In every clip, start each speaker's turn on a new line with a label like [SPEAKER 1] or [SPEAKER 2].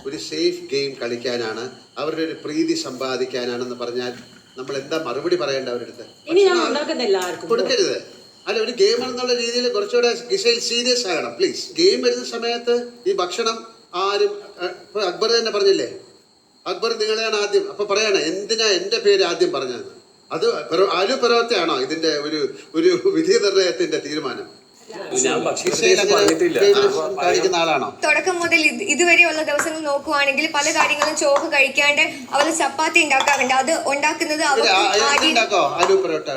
[SPEAKER 1] ഒരു safe game കളിക്കാനാണ്, അവരുടെ ഒരു പ്രീതി സമ്പാദിക്കാനാണെന്ന് പറഞ്ഞാൽ നമ്മൾ എന്താ മറുപടി പറയേണ്ട അവരുടെ അടുത്ത്? കൊടുക്കരുത്. അല്ല, ഒരു ഗെയിം എന്നുള്ള രീതിയിൽ കുറച്ചുകൂടെ ഗിസൈൽ സീരിയസ് ആകണം പ്ലീസ്. ഗെയിം വരുന്ന സമയത്ത് ഈ ഭക്ഷണം ആരും, ഇപ്പൊ അക്ബർ തന്നെ പറഞ്ഞില്ലേ, അക്ബർ നിങ്ങളെയാണ് ആദ്യം, അപ്പൊ പറയാണ് എന്തിനാ എന്റെ പേര് ആദ്യം പറഞ്ഞതെന്ന്. അത് ആലു പർവത്തെയാണോ ഇതിന്റെ ഒരു വിധി നിർണയത്തിന്റെ തീരുമാനം?
[SPEAKER 2] തുടക്കം മുതൽ ഇതുവരെയുള്ള ദിവസങ്ങൾ നോക്കുവാണെങ്കിൽ പല കാര്യങ്ങളും ചോറ് കഴിക്കാണ്ട് അവർ ചപ്പാത്തി ഉണ്ടാക്കാറുണ്ട്. അത് ഉണ്ടാക്കുന്നത് ആലു പൊറോട്ട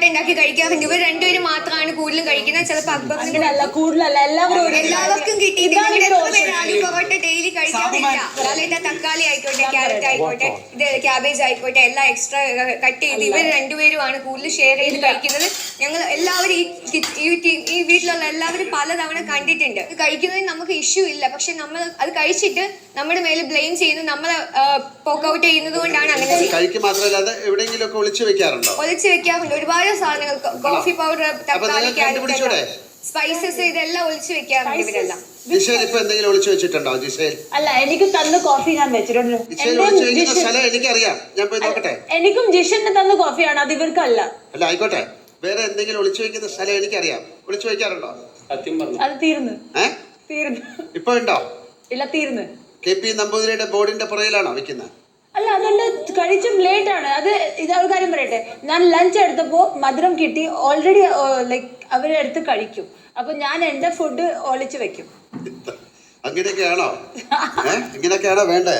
[SPEAKER 2] ഉണ്ടാക്കി കഴിക്കാറുണ്ട്. ഇവർ രണ്ടുപേരും മാത്രമാണ് കൂടുതലും കഴിക്കുന്നത്. ചിലപ്പോൾ അക്ബറിന് എല്ലാവർക്കും കിട്ടിയിട്ട് ആലു പൊറോട്ട ഡെയിലി കഴിക്കാറില്ല. അതായത് തക്കാളി ആയിക്കോട്ടെ, ക്യാരറ്റ് ആയിക്കോട്ടെ, ഇത് ക്യാബേജ് ആയിക്കോട്ടെ, എല്ലാം എക്സ്ട്രാ കട്ട് ചെയ്ത് ഇവർ രണ്ടുപേരുമാണ് കൂടുതൽ ഷെയർ ചെയ്ത് കഴിക്കുന്നത്. ഞങ്ങൾ എല്ലാവരും ഈ വീട്ടിലുള്ള എല്ലാവരും പലതവണ കണ്ടിട്ടുണ്ട്. ഇത് കഴിക്കുന്നതിന് നമുക്ക് ഇഷ്യൂ ഇല്ല, പക്ഷെ നമ്മൾ അത് കഴിച്ചിട്ട് നമ്മുടെ മേലെ ബ്ലെയിം ചെയ്യുന്നു, നമ്മളെ പോക്ക് ഔട്ട് ചെയ്യുന്നത് കൊണ്ടാണ് അങ്ങനെ. ഒളിച്ചു വെക്കാറുണ്ട് ഒരുപാട് സാധനങ്ങൾ, കോഫി പൗഡർ, തക്കാളി, ക്യാരറ്റ്, സ്പൈസസ്, ഇതെല്ലാം ഒളിച്ചു വെക്കാറുണ്ട് ഇവരെല്ലാം.
[SPEAKER 3] അല്ല, എനിക്ക് തന്ന കോഫി ഞാൻ വെച്ചിട്ടുണ്ട്. എനിക്കും ജിഷന് തന്ന കോഫിയാണ്, അത് ഇവർക്കല്ല.
[SPEAKER 1] അല്ല, ആയിക്കോട്ടെ, വേറെ എന്തെങ്കിലും ഒളിച്ചു വെക്കുന്ന സ്ഥലം എനിക്കറിയാം. ഒളിച്ചു വെക്കാറുണ്ടോ?
[SPEAKER 3] അത് തീർന്നു.
[SPEAKER 1] ഇപ്പൊ ഉണ്ടോ?
[SPEAKER 3] ഇല്ല, തീർന്നു.
[SPEAKER 1] KP നമ്പൂതിരിയുടെ ബോർഡിന്റെ പുറയിലാണോ വെക്കുന്നത്?
[SPEAKER 3] അല്ല, അതെന്റെ കഴിച്ചും ലേറ്റ് ആണ്. അത് ഒരു കാര്യം പറയട്ടെ, ഞാൻ ലഞ്ച് എടുത്തപ്പോ മധുരം കിട്ടി, ഓൾറെഡി ലൈക്ക് അവരെടുത്ത് കഴിക്കും. അപ്പൊ ഞാൻ എന്റെ ഫുഡ് ഒളിച്ചു വെക്കും.
[SPEAKER 1] അങ്ങനെയൊക്കെയാണോ? ഇങ്ങനെയൊക്കെയാണോ വേണ്ടേ?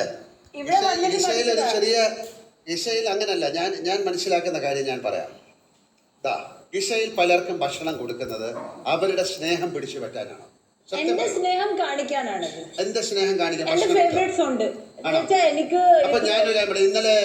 [SPEAKER 1] ഇഷയിൽ അങ്ങനല്ല. ഞാൻ മനസ്സിലാക്കുന്ന കാര്യം ഞാൻ പറയാം. ഗിസൈൽ പലർക്കും ഭക്ഷണം കൊടുക്കുന്നത് അവരുടെ സ്നേഹം പിടിച്ചു പറ്റാനാണ്.
[SPEAKER 3] എന്റെ സ്നേഹം കാണിക്കാനാണ്.
[SPEAKER 1] എന്റെ സ്നേഹം കാണിക്കാൻ
[SPEAKER 3] എന്റെ ഫേവറേറ്റ്സ് ഉണ്ട്.
[SPEAKER 1] അപ്പൊ ഞാനൊരു ഇന്നലെ